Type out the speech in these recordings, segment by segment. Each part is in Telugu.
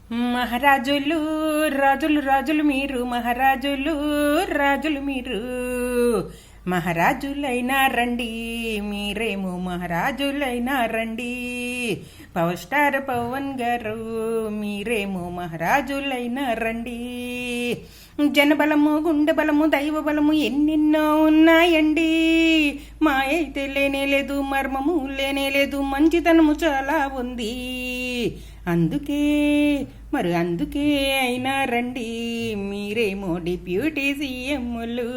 మహారాజులు రాజులు రాజులు మీరు మహారాజులు రాజులు మీరు మహారాజులైనా రండి మీరేమో మహారాజులైనా రండి పవర్ స్టార్ పవన్ గారు మీరేమో మహారాజులైనా రండి జనబలము గుండె బలము దైవ బలము ఎన్నెన్నో ఉన్నాయండి మాయైతే లేనే లేదు మర్మము లేనే లేదు మంచితనము చాలా ఉంది అందుకే అయినా రండి మీరేమో డిప్యూటీ సీఎంలు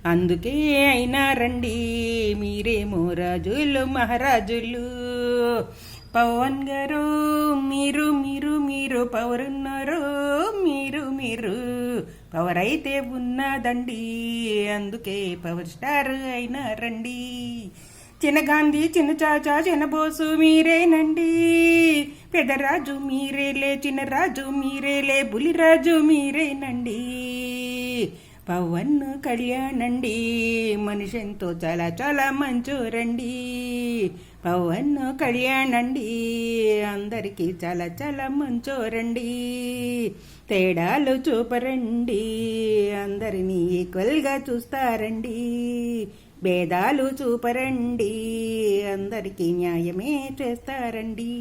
అందుకే అయినా రండి మీరేమో రాజులు మహారాజులు పవన్ గారు మీరు మీరు మీరు పవర్ ఉన్నారు మీరు పవర్ అయితే ఉన్నదండి అందుకే పవర్ స్టార్ అయినా రండి చిన్న గాంధీ చిన్న చాచా చిన్న బోసు మీరేనండి పెదరాజు మీరేలే చిన్న రాజు మీరేలే బులిరాజు మీరేనండి పవన్ కళ్యాణండి మనిషితో చాలా చాలా మంచోరండి పవన్ కళ్యాణండి అందరికీ చాలా చాలా మంచోరండి తేడాలు చూపరండి అందరినీ ఈక్వల్గా చూస్తారండి భేదాలు చూపరండి అందరికీ న్యాయమే చేస్తారండి